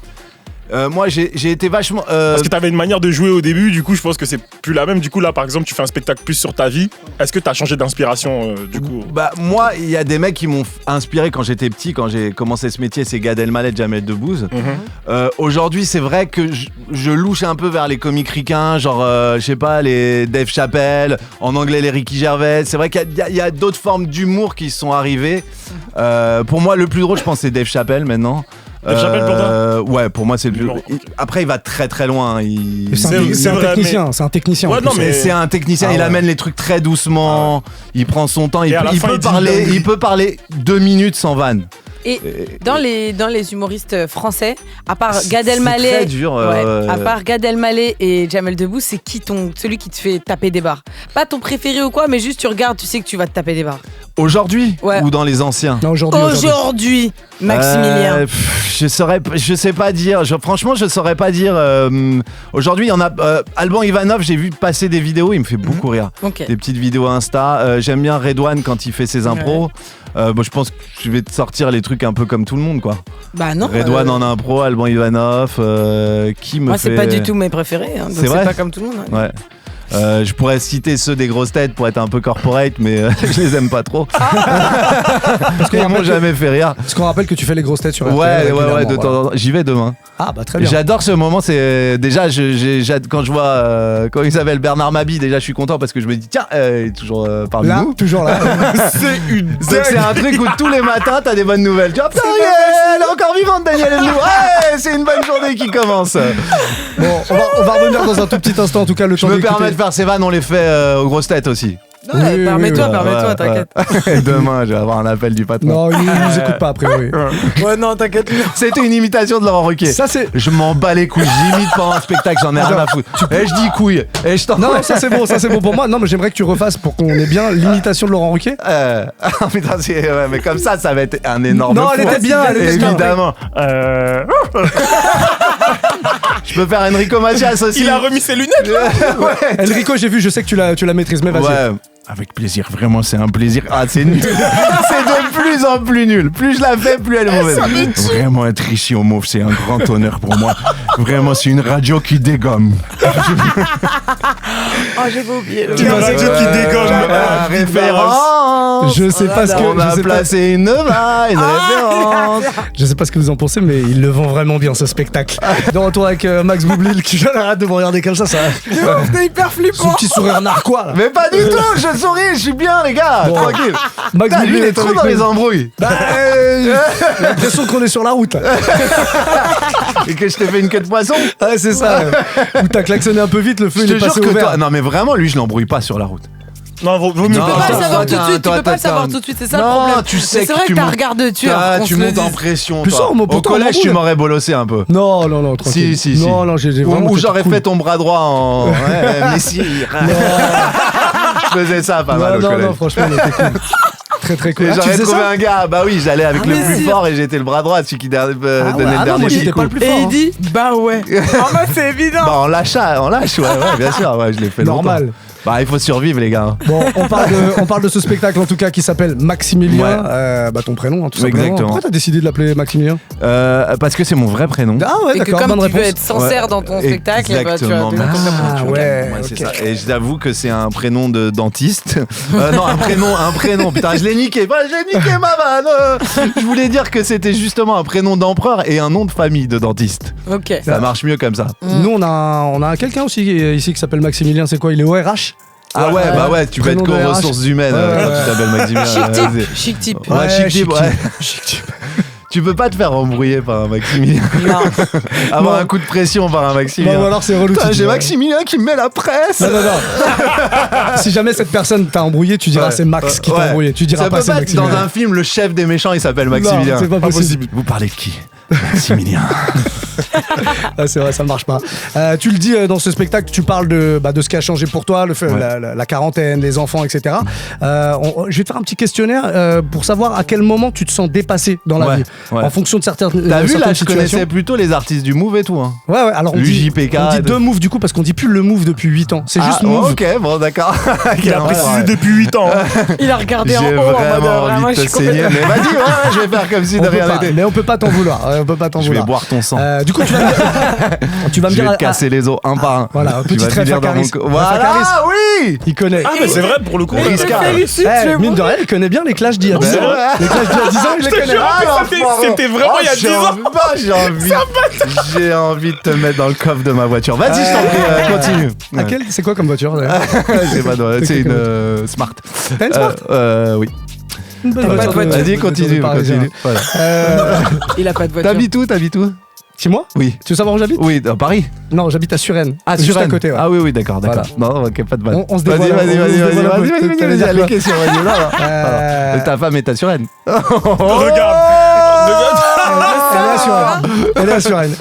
Moi, j'ai été vachement. Parce que t'avais une manière de jouer au début, du coup, je pense que c'est plus la même. Du coup, là, par exemple, tu fais un spectacle plus sur ta vie. Est-ce que t'as changé d'inspiration, du coup? Bah, moi, il y a des mecs qui m'ont inspiré quand j'étais petit, quand j'ai commencé ce métier, c'est Gad Elmaleh, Jamel Debbouze. Aujourd'hui, c'est vrai que je louche un peu vers les comiques ricains, genre, je sais pas, les Dave Chappelle, en anglais, les Ricky Gervais. C'est vrai qu'il y a d'autres formes d'humour qui sont arrivées. Pour moi, le plus drôle, je pense, c'est Dave Chappelle maintenant. Dave Chappelle pour toi Ouais, pour moi c'est le plus. Non. Après, il va très très loin. C'est un vrai, technicien, c'est un technicien. Ouais, en plus. non, mais- C'est un technicien, Ah il ouais. amène les trucs très doucement, il prend son temps, Et à la fin, il peut parler 2 minutes sans vanne. Et dans les humoristes français, à part C'est- Gad c'est Elmaleh, très dur, à part Gad Elmaleh et Jamel Debbouze, c'est qui celui qui te fait taper des barres? Pas ton préféré ou quoi, mais juste tu regardes, tu sais que tu vas te taper des barres. Aujourd'hui Ouais. ou dans les anciens? Non, aujourd'hui. Aujourd'hui, Maximilien. Je sais pas dire. Franchement, je saurais pas dire. Aujourd'hui, il y en a. Alban Ivanov, j'ai vu passer des vidéos, il me fait beaucoup rire. Ok. Des petites vidéos Insta. J'aime bien Redouane quand il fait ses impros. Bon, je pense que je vais te sortir les trucs un peu comme tout le monde, quoi. Bah non. Redouane en impro, Alban Ivanov. Qui me Moi, fait. c'est pas du tout mes préférés. Hein, donc C'est c'est vrai pas comme tout le monde. Hein. Ouais. Je pourrais citer ceux des grosses têtes pour être un peu corporate, mais je les aime pas trop. Parce qu'ils m'ont jamais fait rire. Parce qu'on rappelle que tu fais les grosses têtes sur RTL. Ouais, régulièrement, de temps en temps. J'y vais demain. Ah, bah très bien. J'adore ce moment. C'est déjà, quand je vois quand il s'appelle Bernard Mabie, déjà je suis content parce que je me dis tiens, il est toujours parmi Là, nous. toujours là. C'est une Donc c'est un truc où tous les matins t'as des bonnes nouvelles. Tu vois, putain, elle est encore vivante, Daniel Eluo. Ouais, c'est une bonne journée qui commence. Bon, on va revenir dans un tout petit instant, en tout cas, le Je temps me d'écouter. permets de faire ces vannes, on les fait aux grosses têtes aussi. Ouais, Oui, permets-toi, oui, t'inquiète. Ouais. Demain, je vais avoir un appel du patron. Non, il nous écoute pas, a priori. Ouais, non, t'inquiète. C'était une imitation de Laurent Ruquier. Ça, c'est. Je m'en bats les couilles, j'imite pendant un spectacle, j'en ai rien à foutre. Et je dis couille, et je t'en. Non, ça c'est bon pour moi. Non, mais j'aimerais que tu refasses pour qu'on ait bien l'imitation de Laurent Ruquier. Putain, ouais, mais comme ça va être un énorme. Non, elle fou. était bien, elle était bien. Évidemment. Je peux faire Enrico Macias aussi. Il a remis ses lunettes. Ouais. Enrico, j'ai vu, je sais que tu la maîtrises, mais vas-y. Ouais. Avec plaisir, vraiment, c'est un plaisir. Ah, c'est nul. C'est de plus en plus nul. Plus je la fais, plus elle est mauvaise. Vraiment, être ici au Mauve, c'est un grand honneur pour moi. Vraiment, c'est une radio qui dégomme. Oh, j'avais oublié. Tu m'as dit qui dégomme. Référence. Je sais pas ce que. On je a sais pas- placé une référence. Je sais pas ce que vous en pensez, mais il le vend vraiment bien ce spectacle. De retour avec Max Boublil qui arrête de me regarder comme ça. T'es hyper Son flippant. petit sourire narquois là. Mais pas du tout, je souris, je suis bien, les gars. Bon. Tranquille. Max Putain, lui, Boublil il est est trop avec dans nous. les embrouilles. Bah, j'ai l'impression qu'on est sur la route là. Et que je t'ai fait une queue de poisson. Ouais, c'est ça. Où t'as klaxonné un peu vite, le feu Je il te est jure passé que au vert. toi. Non, mais vraiment, lui, je l'embrouille pas sur la route. Non, vaut mieux Tu peux Non, pas le toi, savoir tout de suite, tu toi, peux pas le t'as- savoir tout de suite, c'est ça Non, le problème. tu sais Mais c'est que vrai tu que t'as un montes- regard de tueur. Ah, qu'on tu se le montes en dise. pression. Plus toi. ça, on me Au pourtant, collège, on tu m'embrouille. m'aurais bolossé un peu. Non, tranquille. Si. Non, j'ai vraiment. Ou fait j'aurais cool. fait ton bras droit en. Ouais, Messi. Je faisais ça pas mal au Non, collège. franchement, on était cool. Très cool. Et Ah, tu j'aurais faisais trouvé ça un gars, bah oui, j'allais avec Ah, le mais plus si. fort et j'étais le bras droit, celui qui donnait ouais, le ah non, dernier moi, j'étais petit pas coup. le plus Et fort. il dit bah ouais. Ah bah c'est évident. Bah on lâche, ouais, bien sûr, ouais, je l'ai fait Normal. longtemps. Bah il faut survivre les gars. Bon, on parle de ce spectacle en tout cas qui s'appelle Maximilien. Ouais. Bah ton prénom, hein, tout simplement. Exactement. Pourquoi t'as décidé de l'appeler Maximilien? Parce que c'est mon vrai prénom. Ah ouais, Et que d'accord, comme bonne tu peux réponse. être sincère dans ton spectacle, et bah, tu as Exactement. donné ton Ah, réponse. ouais. Ouais, c'est ok. ça. Et je t'avoue que c'est un prénom de dentiste. Non, un prénom. Putain, je l'ai niqué. Bah, j'ai niqué ma vanne. Je voulais dire que c'était justement un prénom d'empereur et un nom de famille de dentiste. Ok. Ça marche mieux comme ça. Nous, on a quelqu'un aussi ici qui s'appelle Maximilien. C'est quoi? Il est au RH? Ah ouais, bah ouais, tu peux être Prénom de RH. ressources humaines Ouais, quand ouais. tu t'appelles Maximilien. Chic type. Vas-y. Chic type. Ouais, chic type, ouais. Chic type. Tu peux pas te faire embrouiller par un Maximilien. Non. Avoir Non. un coup de pression par un Maximilien. Bon, ou alors c'est relou. Putain, tu j'ai dis, Maximilien qui me met la presse. Non. Si jamais cette personne t'a embrouillé, tu diras Ouais. c'est Max qui t'a Ouais. embrouillé. Tu diras Ça pas peut c'est pas être Maximilien. dans un film, le chef des méchants, il s'appelle Maximilien. Non, c'est pas possible. Vous parlez de qui? Maximilien. Ah, c'est vrai, ça marche pas. Tu le dis dans ce spectacle, tu parles de ce qui a changé pour toi, la quarantaine, les enfants, etc. Je vais te faire un petit questionnaire pour savoir à quel moment tu te sens dépassé dans la Ouais, vie. ouais. En fonction de certaines T'as vu là, certaines je connaissais situations. plutôt les artistes du Move et tout. Hein. Ouais, alors on l'UJPK, dit deux moves du coup parce qu'on dit plus le move depuis 8 ans. C'est juste move. Ok, bon d'accord. Il a précisé depuis 8 ans. hein. Il a regardé J'ai en haut en mode vraiment vraiment, envie je de suis te saigner. complètement. Mais vas-y, ouais, je vais faire comme si On de peut rien pas, n'était. mais on peut pas t'en vouloir. On peut pas t'en Je vais vouloir. boire ton sang. Du coup, tu vas me Je dire. vais te casser les os un par un. Voilà, Tu petite vas ref finir à dans mon Caris. co- Ref à Caris. Voilà, oui. Il connaît. Ah, mais c'est vrai pour le coup. Risca. Mine de rien, il connaît bien les clashs d'il y a 10 ans. ouais. Les clashs d'il y a 10 ans, il les connaît. C'était vraiment il y a 10 ans. J'ai envie de te mettre dans le coffre de ma voiture. Vas-y, je t'en prie, continue. Laquelle C'est quoi comme voiture d'ailleurs C'est pas drôle, c'est une Smart. T'as une Smart Oui. Une bonne T'as pas de voiture voiture. Vas-y, continue. Voilà. Il a pas de voiture. T'habites où C'est moi? Oui. Tu veux savoir où j'habite? Oui, à Paris. Non, j'habite à Suresnes. Ah, juste Suresnes. à côté. Ouais. Ah oui, d'accord. Non, ok, pas de mal. On se Vas-y, dévoile. vas-y, T'allais dire allez, quoi question, vas-y, là. Ta femme est à Suresnes. Regarde. Elle est à Suresnes.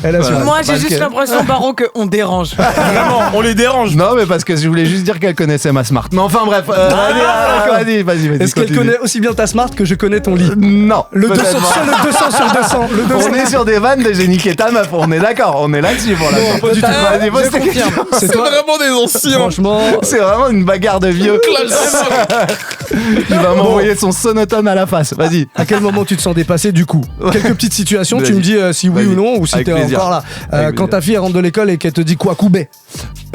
Moi, j'ai Parce juste que- l'impression, Baro, qu'on dérange. Vraiment, on les dérange. Non, mais parce que je voulais juste dire qu'elle connaissait ma Smart. Mais enfin, bref. Vas-y. Est-ce qu'elle continue. connaît aussi bien ta Smart que je connais ton lit? Non. Le 200 peut-être pas. sur le 200 sur 200. Le 200. On est sur des vannes de j'ai niqué ta meuf. On est d'accord. On est là-dessus pour la pas du tout. Vas-y, pose Je ta confirme. question. C'est toi. vraiment des anciens. Franchement. C'est vraiment une bagarre de vieux. Il va m'envoyer son sonotone à la face. Vas-y. À quel moment tu te sens dépassé du coup? Quelques petites situations, tu Vas-y. me dis si oui Vas-y. ou non, ou si Avec t'es plaisir. encore là. Avec Quand plaisir. ta fille elle rentre de l'école et qu'elle te dit quoi couper?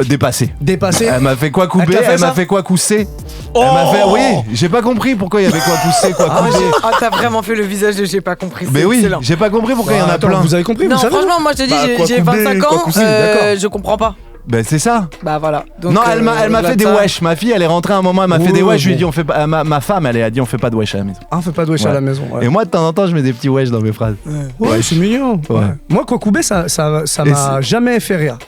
Dépassé. Dépassé? Elle m'a fait quoi couper, Elle t'a fait elle m'a ça fait quoi cousser. Elle m'a fait, oui, j'ai pas compris pourquoi il y avait quoi pousser, quoi couper. Ah, t'as vraiment fait le visage de j'ai pas compris. Mais c'est oui, excellent. j'ai pas compris pourquoi il y en a Attends, plein. vous avez compris? Non, vous savez franchement, moi je te dis, Bah, quoi j'ai couper, 25 quoi ans, pousser, d'accord. je comprends pas. Ben c'est ça. Bah voilà. Donc, Non, elle m'a au-delà fait de des ça- wesh. Ma fille, elle est rentrée un moment, elle m'a fait des Ouais, wesh. Je lui ai bon. dit, on fait pas. Ma femme, elle a dit, on fait pas de wesh à la maison. Ah, on fait pas de wesh à Ouais. la maison. Ouais, Et moi, de temps en temps, je mets des petits wesh dans mes phrases. Ouais, c'est mignon. Ouais. Ouais. Moi, quoi couper, ça Et m'a jamais fait rire.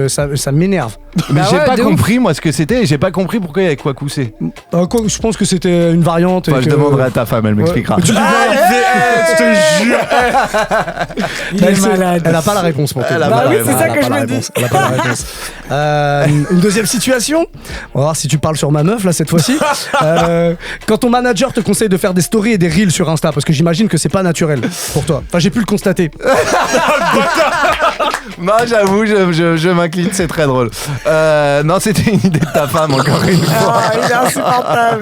Ça m'énerve. Mais Bah j'ai ouais, pas de ouf. compris, moi, ce que c'était. Et j'ai pas compris pourquoi il y avait quoi cousser. Je pense que c'était une variante. Enfin, et je que- demanderai à ta femme, elle m'expliquera. Ouais. Tu dis, Je te jure. Il est malade. Elle a pas la réponse pour toi. Elle a Bah pas la oui, réponse. c'est ça Elle a que pas je la me dis. réponse. Elle a pas la réponse. Une deuxième situation. On va voir si tu parles sur ma meuf là cette fois-ci. Quand ton manager te conseille de faire des stories et des reels sur Insta, parce que j'imagine que c'est pas naturel pour toi. Enfin, j'ai pu le constater. Non, j'avoue, je m'incline, c'est très drôle. Non, c'était une idée de ta femme, encore une fois. Ah, il est insupportable.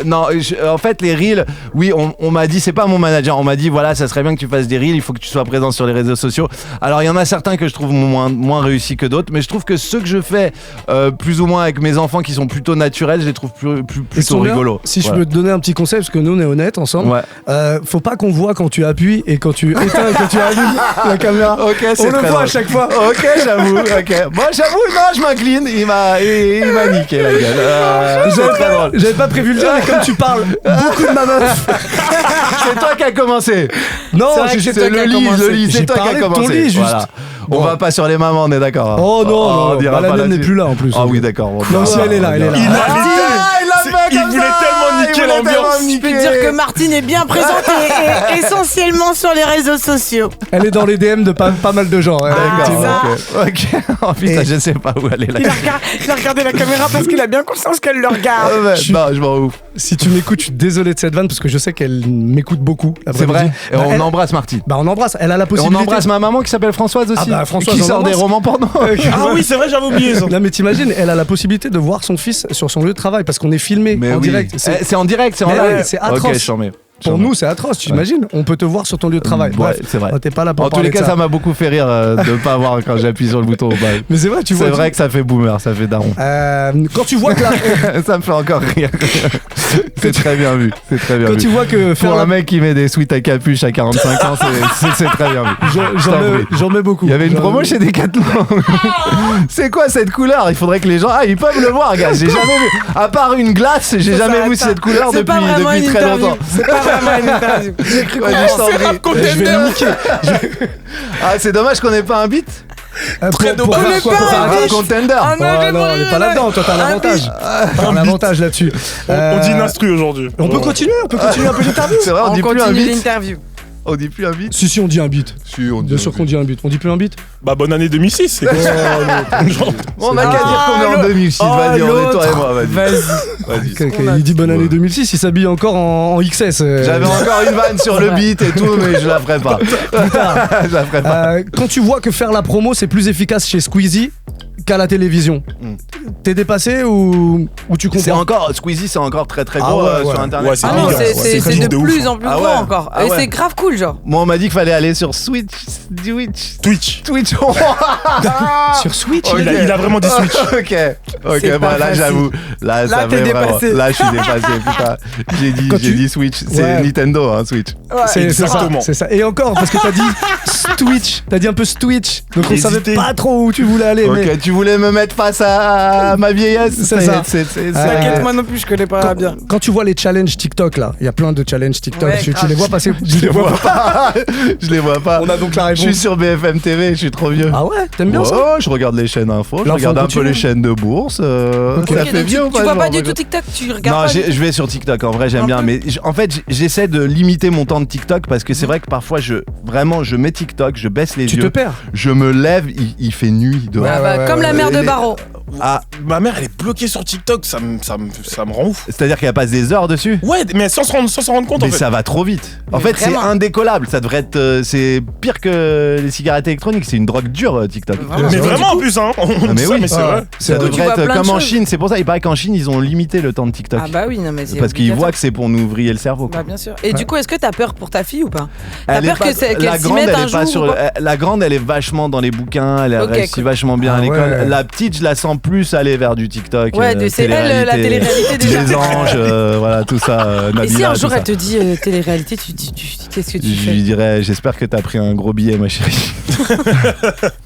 Non, en fait, les reels, oui, on m'a dit, c'est pas mon manager, on m'a dit, voilà, ça serait bien que tu fasses des reels, il faut que tu sois présent sur les réseaux sociaux. Alors, il y en a certains que je trouve moins réussis que d'autres, mais je trouve que ceux que je fais plus ou moins avec mes enfants qui sont plutôt naturels, je les trouve plutôt rigolos. Si je Voilà. peux te donner un petit conseil, parce que nous on est honnêtes ensemble, Ouais. faut pas qu'on voit quand tu appuies et quand tu éteins et quand tu allumes la caméra. Ok, c'est On le très voit drôle. à chaque fois. Ok, j'avoue. Ok. Moi, j'avoue, non, je m'incline. Il m'a niqué la gueule. C'est très drôle. J'avais pas prévu le dire, mais comme tu parles beaucoup de ma meuf. C'est toi qui as commencé. Non, C'est vrai que c'est toi C'est qui le as lit, commencé. c'est J'ai toi qui as parlé de ton commencé. lit, juste. Voilà. On Bon. va pas sur les mamans, on est d'accord. hein. Oh non, on non, dira bah, pas la mienne n'est là-dessus. plus là en plus. Ah oui, d'accord. on Non, dira si pas, elle est là, on elle est dira là. pas. Il Il voulait tellement niquer l'ambiance. Je peux te dire que Martine est bien présente et essentiellement sur les réseaux sociaux. Elle est dans les DM de pas mal de gens. Ouais, effectivement. D'accord, ok. Oh putain, Et- je sais pas où elle est là. Il a regardé la caméra parce qu'il a bien conscience qu'elle le regarde. Ah ouais, non, je m'en ouf. Si tu m'écoutes, je suis désolé de cette vanne parce que je sais qu'elle m'écoute beaucoup. C'est vrai. Et Bah, on elle- embrasse Martine. Bah on embrasse. Elle a la Et on possibilité. embrasse ma maman qui s'appelle Françoise aussi. Ah bah, Françoise, qui on sort des l'embrasse. romans porno. Ah oui, c'est vrai, j'avais oublié ça. Non mais t'imagines, elle a la possibilité de voir son fils sur son lieu de travail parce qu'on est filmé Mais en oui. direct. C'est en direct, c'est en Mais live. ouais, c'est atroce. Ok, je t'en mets. Pour nous, c'est atroce. Tu imagines On peut te voir sur ton lieu de travail. Ouais, Bref, c'est vrai. T'es pas là pour En tous parler les de cas, ça m'a beaucoup fait rire de pas voir quand j'appuie sur le bouton. Bah, Mais c'est vrai, tu vois. c'est vrai que ça fait boomer, ça fait daron. Quand tu vois que la- Ça me fait encore rire. C'est très bien vu. C'est très bien quand vu. tu vois que faire Pour la- un mec qui met des sweats à capuche à 45 ans, c'est très bien vu. J'en mets beaucoup. Il y avait une J'en- promo chez Decathlon. C'est quoi cette couleur? Il faudrait que les gens. Ah, ils peuvent le voir, gars. J'ai jamais vu. À part une glace, j'ai jamais vu cette couleur C'est pas vraiment depuis une très interview. longtemps. C'est pas vraiment une interview. J'ai cru Ouais, comprendre. je t'en prie. Je vais le niquer. Ah, c'est dommage qu'on ait pas un beat. Très dommage. faire On est quoi, pas pour faire un un biche. biche Contender. Ah non, Oh j'ai non, voulu on est le- pas là-dedans, toi t'as un un avantage. biche. T'as un avantage là-dessus. On dit une instru aujourd'hui. On peut continuer un peu l'interview. C'est vrai, on On dit plus un continue beat. l'interview. On dit plus un beat. Si, on dit un beat. Si, on Bien sûr qu'on dit un beat. On dit plus un beat Bah, bonne année 2006. C'est quoi On a qu'à dire qu'on est en 2006. Vas-y, on est toi et moi. Vas-y. Il dit bonne année 2006, il s'habille encore en XS. J'avais encore une vanne sur le Ouais. beat et tout, mais je la ferai pas. Je la ferai pas. Quand tu vois que faire la promo c'est plus efficace chez Squeezie qu'à la télévision, t'es dépassé ou tu C'est comprends encore Squeezie, c'est encore très très Ah gros ouais, sur ouais. internet. Ouais, c'est Ah non, méga, ouais, c'est c'est de de plus ouf. en plus Ah grand ouais. encore. Ah Et ouais. c'est grave cool, genre. Moi, on m'a dit qu'il fallait aller sur Twitch. Twitch. Twitch. Sur Switch Oh, il a vraiment dit Switch. Ok, C'est bon, pas là facile. j'avoue, là ça t'es fait vraiment. dépassé. Là je suis dépassé, putain. Quand J'ai tu- dit Switch, c'est Ouais. Nintendo, hein, Switch. C'est ça, Exactement. c'est ça. Et encore, parce que t'as dit Twitch, t'as dit un peu Twitch, donc on J'ai savait hésité. pas trop où tu voulais aller. Ok, Mais tu voulait me mettre face à ma vieillesse. C'est ça. T'inquiète, moi non plus, je connais pas bien. Quand tu vois les challenges TikTok là, il y a plein de challenges TikTok. Ouais, tu les vois passer? Je les vois pas. Je les vois pas. On a donc la Je réponse. suis sur BFM TV, je suis trop vieux. Ah ouais, t'aimes bien ça? Oh, je regarde les chaînes info, je L'info regarde un peu continue. les chaînes de bourse. Ça Ok, fait donc bien ou tu pas? vois je pas m'en du tout regarde. TikTok, tu regardes Non, pas du tout. je vais sur TikTok, en vrai j'aime bien, mais en fait j'essaie de limiter mon temps de TikTok parce que c'est vrai que parfois je mets TikTok, je baisse les Tu yeux, te perds. je me lève, il fait nuit dehors. Ah bah, comme la mère de Barreau. Ah, Ma mère, elle est bloquée sur TikTok, ça me rend ouf. c'est-à-dire qu'elle passe des heures dessus. Ouais, mais sans s'en rendre compte, en Mais fait. ça va trop vite. En Mais fait, c'est vraiment. indécollable. Ça devrait être. C'est pire que les cigarettes électroniques. C'est une drogue dure, TikTok. Vraiment. Mais Du vraiment, coup- en plus, hein. On mais dit ça, oui. mais c'est Ah, vrai. c'est Ça vrai. Tu devrait vois être plein de comme en choses. Chine. C'est pour ça, il paraît qu'en Chine, ils ont limité le temps de TikTok. Ah bah oui, non mais c'est Parce qu'ils obligatoire. voient que c'est pour nous vriller le cerveau. quoi. Bah bien sûr. Et du coup, est-ce que t'as peur pour ta fille ou pas? T'as Elle est peur pas- qu'elle la s'y grande, mette elle un est pas jour sur. ou pas? La grande, elle est vachement dans les bouquins. Elle Ok, réussit cool. vachement bien à Ah l'école. ouais. La petite, je la sens plus aller vers du TikTok. Ouais, c'est elle, la télé-réalité déjà. Les anges, voilà, tout ça. Et si Nabila, un jour tout elle ça. te dit télé-réalité, qu'est-ce que tu Je fais? lui dirais, j'espère que t'as pris un gros billet, ma chérie.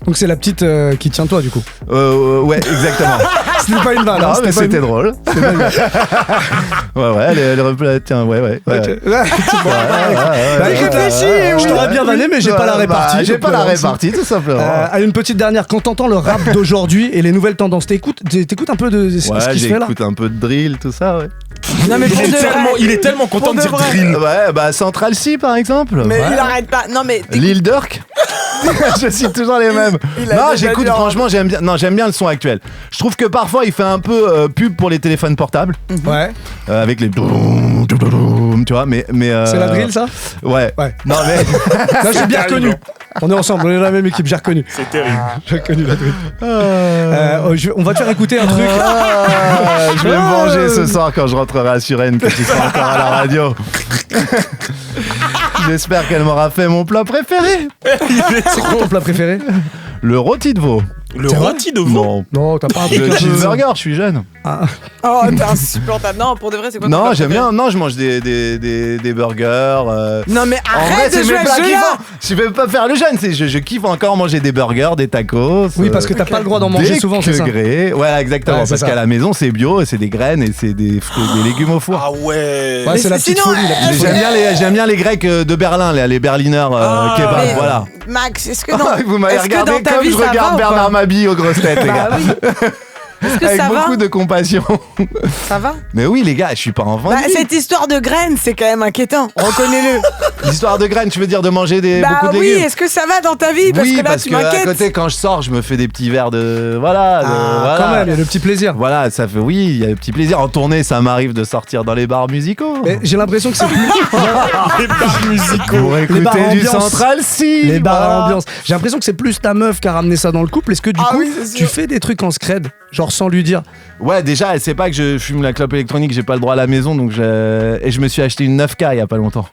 Donc c'est la petite qui tient toi du coup. Ouais, exactement. Ce n'est pas une vanne. Non, hein, mais pas une- c'était drôle. ouais, elle tiens, ouais. Ok. Ouais, effectivement. Bah, Il écoute, réfléchit, je t'aurais bien vanné, mais j'ai pas la répartie. J'ai donc, pas la voilà, répartie, tout simplement. Allez, une petite dernière. Quand t'entends le rap d'aujourd'hui et les nouvelles tendances, t'écoutes un peu de ce Ouais, qui se fait là? j'écoute un peu de drill, tout ça, ouais. Non mais pour de vrai. Il est tellement content de dire vrai. drill. Ouais, bah Central C par exemple. Mais Ouais. il arrête pas. Non mais Lil Durk. Je cite toujours les mêmes. il a Non, déjà j'écoute dit en- franchement, j'aime bien. Non, j'aime bien le son actuel. Je trouve que parfois il fait un peu pub pour les téléphones portables Ouais. avec les tu vois, mais C'est la drill ça? Ouais. Ouais. Non mais Là j'ai bien reconnu. On est ensemble, on est dans la même équipe, j'ai reconnu. C'est terrible. J'ai reconnu la drill. On va te faire écouter un truc. Je vais me venger ce soir quand je rentrerai à Suresnes que tu seras encore à la radio. J'espère qu'elle m'aura fait mon plat préféré. C'est quoi ton plat préféré? Le rôti de veau. Le C'est vrai rôti de veau. Non. Non, t'as pas un truc Le un peu- cheeseburger, je suis jeune. Oh t'es insupportable. Non pour de vrai c'est quoi ton Non, plat j'aime préféré? bien. Non, je mange des burgers. Non mais En vrai, arrête de c'est jouer même à pas ce jeu kiffant. Je vais pas faire le jeune. Je kiffe encore manger des burgers, des tacos. Oui, parce que t'as pas le droit d'en manger des souvent, c'est ça? grés. Ouais, exactement. Ouais, c'est parce ça. qu'à la maison, c'est bio, c'est des graines et c'est des fruits, des légumes au four. Ah ouais. Ouais, c'est la petite sinon, folie. La petite Mais folie. j'aime bien les Grecs de Berlin, les Berliner kebab, Mais, voilà. Max, est-ce que non? Vous m'avez Est-ce que regardé dans ta comme vie, je ça va regarde ou pas? Bernard Mabille aux grosses têtes, les Bah gars. oui. Est-ce que Avec ça va? beaucoup de compassion. Ça va? Mais oui, les gars, je suis pas enfant. Bah, cette histoire de graines, c'est quand même inquiétant. Reconnais-le. L'histoire de graines, tu veux dire de manger beaucoup Bah de oui, légumes? est-ce que ça va dans ta vie? Parce Oui, que là, parce tu que à m'inquiètes. côté, quand je sors, je me fais des petits verres de. Voilà. Ah, voilà. quand même, il y a le petit plaisir. Voilà, ça fait. Oui, il y a le petit plaisir. En tournée, ça m'arrive de sortir dans les bars musicaux. Mais j'ai l'impression que c'est plus. Les bars musicaux. Pour Les écouter bars du ambiance. Central C. Les bars à voilà. ambiance. J'ai l'impression que c'est plus ta meuf qui a ramené ça dans le couple. Est-ce que du Ah coup, oui, c'est sûr. tu fais des trucs en scred, genre sans lui dire? Ouais, déjà, elle sait pas que je fume la clope électronique, j'ai pas le droit à la maison, donc et je me suis acheté une 9K il y a pas longtemps.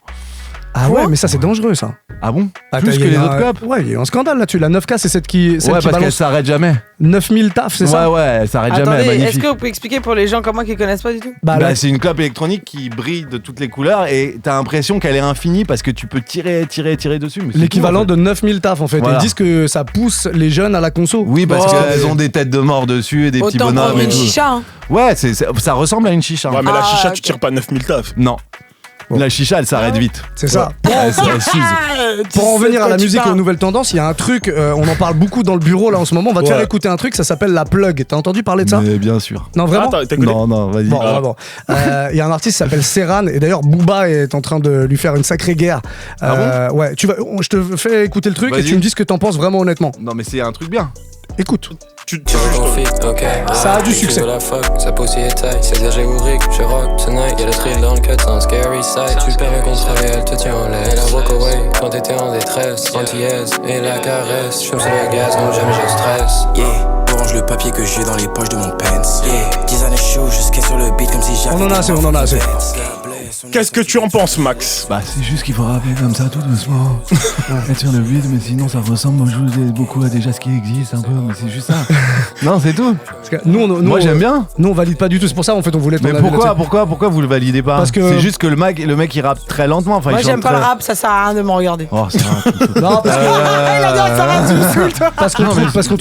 Ah ouais, mais ça c'est dangereux ça. Ah bon? Ah, Plus t'as- que il y les a autres clopes? Ouais, il y a eu un scandale là-dessus. La 9K, c'est celle Ouais, qui parce qu'elle balance s'arrête jamais. 9000 tafs, c'est ça? Ouais, elle s'arrête jamais, Attendez, est-ce magnifique. que vous pouvez expliquer pour les gens comme moi qui connaissent pas du tout? Bah, Bah, là, c'est une clope électronique qui brille de toutes les couleurs et t'as l'impression qu'elle est infinie parce que tu peux tirer dessus. mais c'est l'équivalent tout, en fait. de 9000 tafs en fait. Voilà. Ils disent que ça pousse les jeunes à la conso. Oui, parce Oh, qu'elles ont des têtes de mort dessus et des petits Autant bonhommes prendre et une tout. chicha. Hein. Ouais, ça ressemble à une chicha. Ouais, mais la Ah, chicha, ok. tu tires pas 9000 tafs. Non. Bon. La chicha, elle s'arrête vite. C'est ça. Elle s'use. Pour en venir à la musique et aux nouvelles tendances, il y a un truc, on en parle beaucoup dans le bureau là en ce moment. On va te Ouais. faire écouter un truc, ça s'appelle la plug. T'as entendu parler de ça? Mais bien sûr. Non, vraiment? Ah, t'as écouté? Non, vas-y. Bon, vraiment. Il y a un artiste qui s'appelle Serran et d'ailleurs Booba est en train de lui faire une sacrée guerre. Ouais, je te fais écouter le truc et Vas-y. tu me dis ce que t'en penses vraiment honnêtement. Non, mais c'est un truc bien. Écoute. Tu Ok. Ça a du succès. Je la fuck, sa pussy est taille, c'est déjà Ulrich, je rock tonight, y'a le thrill dans le cut, c'est un scary side, tu perds le contrôle et elle te tient en laisse. Elle a walk away quand t'étais en détresse, anti-aise et la caresse, je me sur le gaz, non jamais je stresse. Yeah, orange le papier que j'ai dans les poches de mon pants. Yeah, 10 années chaud, je skate sur le beat comme si j'avais. On en a assez, on en a assez. Qu'est-ce que tu en penses, Max? Bah, c'est juste qu'il faut rapper comme ça tout doucement. Être sur le beat, mais sinon ça ressemble beaucoup à déjà ce qui existe un peu, mais c'est juste ça. Non, c'est tout. Parce que nous, Moi, j'aime bien. Nous, on valide pas du tout. C'est pour ça, en fait, on voulait ton Mais avis là-dessus. pourquoi vous le validez pas? Parce que- c'est juste que le mec il rappe très lentement. Enfin, Moi il chante j'aime pas très... le rap, ça sert à rien de me regarder. Oh, ça va. Non, parce que. Il a dit que ça va, tu m'insultes. Parce qu'on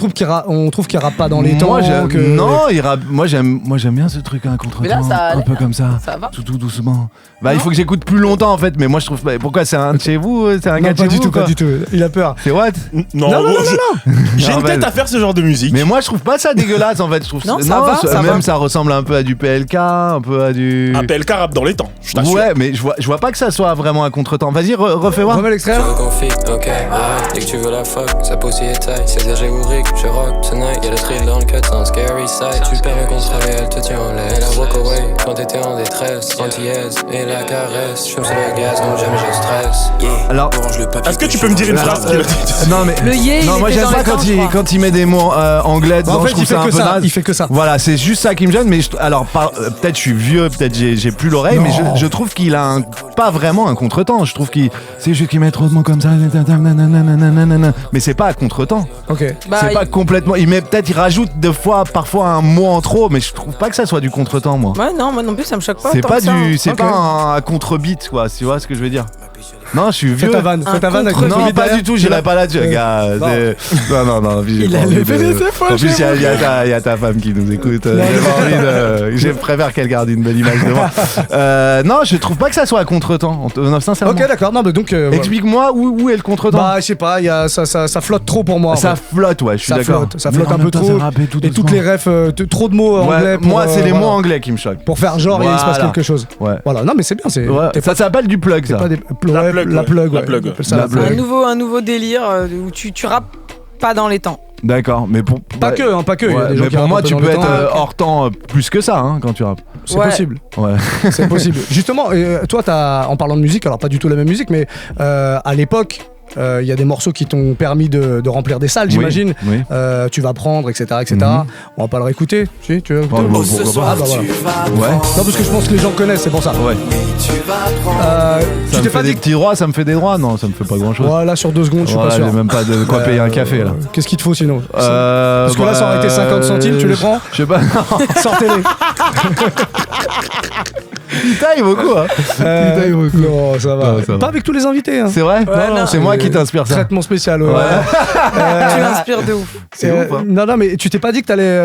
trouve qu'il rappe pas dans les temps. Moi, j'aime... que- Non, il rappe... moi j'aime bien ce truc à un contre-temps. Mais là, ça a un peu l'air. comme ça. Ça va. Tout doucement. Bah, il faut que j'écoute plus longtemps en fait, mais moi je trouve. Pourquoi c'est un de chez vous? C'est un Non, gars de pas chez du vous tout, ou quoi? pas du tout. Il a peur. C'est what? Non, Non, j'ai une Non, tête bah, à faire ce genre de musique. Mais moi je trouve pas ça dégueulasse en fait. Je trouve Non, ça va, ça même va. ça ressemble un peu à du PLK, un peu à du. Un PLK rappe dans les temps, je t'assure. Ouais, mais je vois pas que ça soit vraiment un contre-temps. Vas-y, refais voir. Remets l'extrait. Tu veux qu'on fit, ok, ouais. Dès que tu veux la fuck, sa pussy est taille. C'est déjà géourique, je rock tonight. Y'a le thrill dans le cut, c'est un scary side. Tu perds le contrat et elle te tient en laisse. Elle a walk away quand t'étais en détresse. Anti-aise et la caresse. Je me sur le gaz, donc jamais je stresse. Alors, Orange le papier. Est-ce que tu peux me dire une phrase qu'il a dit? non mais. Le yé, Non, il moi était j'aime dans pas les temps, je crois. quand il met des mots anglais dedans. En fait, je trouve il fait ça un que peu ça. naze. Il fait que ça. Voilà, c'est juste ça qui me gêne. Mais alors, peut-être je suis vieux, peut-être j'ai plus l'oreille, mais je trouve qu'il a pas vraiment un contre-temps. Je trouve qu'il c'est juste qu'il met trop de mots comme ça. Mais c'est pas à contre-temps. Ok. Bah, C'est pas complètement. Il rajoute parfois un mot en trop, mais je trouve pas que ça soit du contre-temps, moi. Ouais, non, moi non plus, ça me choque pas. C'est tant pas que ça, hein. c'est Ok. pas un contre-beat, quoi. Tu vois ce que je veux dire? Non, je suis vieux. Fais ta vanne. Fais ta vanne avec le Non, Covid pas derrière. du tout, j'irai pas là-dessus, gars. Non, Il a levé les épaules, En plus, j'ai il y a ta femme qui nous écoute. Je préfère qu'elle garde une belle image de moi. Non, je trouve pas que ça soit à contre-temps, sincèrement. Ok, d'accord. Non, mais donc. voilà. Explique-moi où est le contre-temps. Bah, je sais pas, ça flotte trop pour moi. en Ça fait. flotte, ouais, je suis Ça d'accord. flotte, ça flotte un peu trop. Et toutes les refs, trop de mots Ouais, anglais. moi, c'est les voilà. mots anglais qui me choquent. Pour faire genre, il se passe Voilà. quelque chose. Ouais. Voilà, non, mais c'est bien. Ouais, T'es ça s'appelle du plug, ça. pas des. La ouais, plug, la ouais. plug, La ouais. plug. On appelle ça La la plug. plug. Un nouveau délire où tu rappes pas dans les temps. D'accord, mais pour. Pas que, hein, pas que. Il y a Ouais, des gens mais qui pour moi, rappent tu dans peux le être temps. hors temps plus que ça quand tu rappes. C'est Ouais. possible. Ouais. C'est possible. Justement, toi, en parlant de musique, alors pas du tout la même musique, mais à l'époque, il y a des morceaux qui t'ont permis de remplir des salles, j'imagine. Oui. Tu vas prendre, etc. On va pas le réécouter. Si, tu veux écouter Oh, Ce pourquoi soir, Ah, bah, voilà. Ouais. Non, parce que je pense que les gens connaissent, c'est pour ça. Ouais. Euh, Ça tu me t'es fait pas des dit. petits droits, ça me fait des droits? Non, ça me fait pas grand chose. Voilà, sur 2 secondes, je suis pas sûr. J'ai même pas de quoi payer un café là. Qu'est-ce qu'il te faut sinon? Parce que là, ça aurait été 50 centimes, tu les prends? Je sais pas, non. Sortez-les. Il taille beaucoup, hein. Il taille beaucoup. Non, ça va. Non, ça va. Pas avec tous les invités. Hein. C'est vrai? non, c'est moi qui t'inspire ça. Traitement spécial, ouais. Tu l'inspires de ouf. C'est ouf, hein. Non, mais tu t'es pas dit que t'allais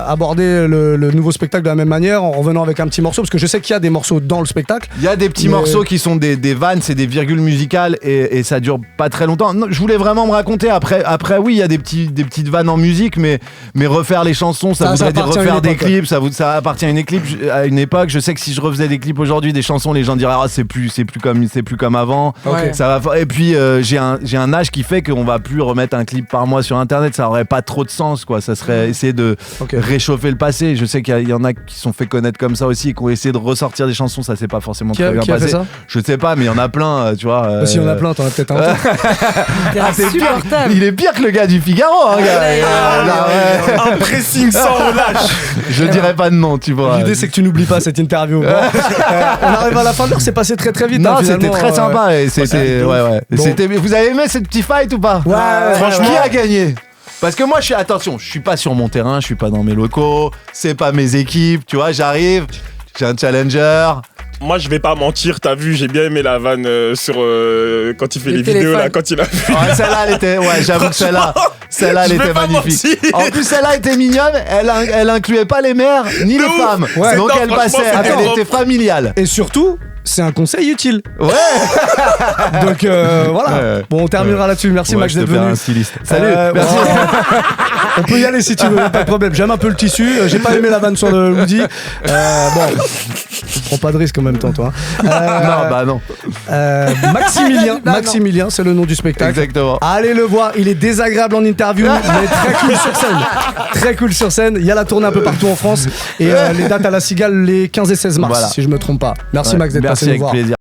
aborder le nouveau spectacle de la même manière en revenant avec un petit morceau? Parce que je sais qu'il y a des morceaux dans le spectacle. Il y a des petits Mais- morceaux qui sont des vannes, c'est des virgules musicales et ça dure pas très longtemps. Non, je voulais vraiment me raconter. Après oui, il y a des petites vannes en musique, mais refaire les chansons, ça Ça voudrait dire appartient à une refaire des époque, clips. Ça appartient à une époque. Je sais que si je refaisais des clips aujourd'hui, des chansons, les gens diraient c'est plus comme avant. Ouais. Ça va. Et puis j'ai un âge qui fait qu'on va plus remettre un clip par mois sur internet. Ça aurait pas trop de sens, quoi. Ça serait essayer de Ok. réchauffer le passé. Je sais qu'il y en a qui sont fait connaître comme ça aussi et qui ont essayé de ressortir des chansons. Ça s'est pas forcément Qui très a bien fait passé. ça? Je sais pas, mais il y en a plein, tu vois. Si on a plein, t'en as peut-être un. T'es C'est pire. insupportable. Il est pire que le gars du Figaro, hein, gars. Non, ouais. Un pressing sans relâche. Je dirais pas de nom, tu vois. L'idée, c'est que tu n'oublies pas cette interview. Bon, on arrive à la fin de l'heure, c'est passé très très vite. Non, hein, c'était finalement, très sympa et c'était ouais. Bon. C'était. Vous avez aimé ce petit fight ou pas? Ouais, Franchement, qui a gagné? Parce que moi, je suis pas sur mon terrain, je suis pas dans mes locaux, c'est pas mes équipes, tu vois, j'arrive, j'ai un challenger. Moi, je vais pas mentir, t'as vu, j'ai bien aimé la vanne sur quand il fait Les les vidéos téléphones. là, quand il a vu. Ouais, celle-là, elle était, ouais, j'avoue que celle-là, elle je vais était pas magnifique. mentir. En plus, celle-là était mignonne, elle incluait pas les mères ni les ouf. femmes. Ouais. Donc Non, elle franchement, passait, c'était elle propre. était familiale. Et surtout, c'est un conseil utile. Ouais. Donc voilà. Ouais. Bon, on terminera là-dessus. Merci Ouais, Max je te d'être fais venu. un styliste. Salut. Merci. On peut y aller si tu veux, pas de problème. J'aime un peu le tissu. J'ai pas aimé la vanne sur le Woody. Bon, prends pas de risque en même temps, toi. Non, bah non. Maximilien, Bah non. Maximilien, c'est le nom du spectacle. Exactement. Allez le voir, il est désagréable en interview, mais très cool sur scène. Très cool sur scène. Il y a la tournée un peu partout en France et les dates à la Cigale les 15 et 16 mars, Voilà. si je me trompe pas. Merci Ouais, Max d'être merci passé nous avec voir. plaisir.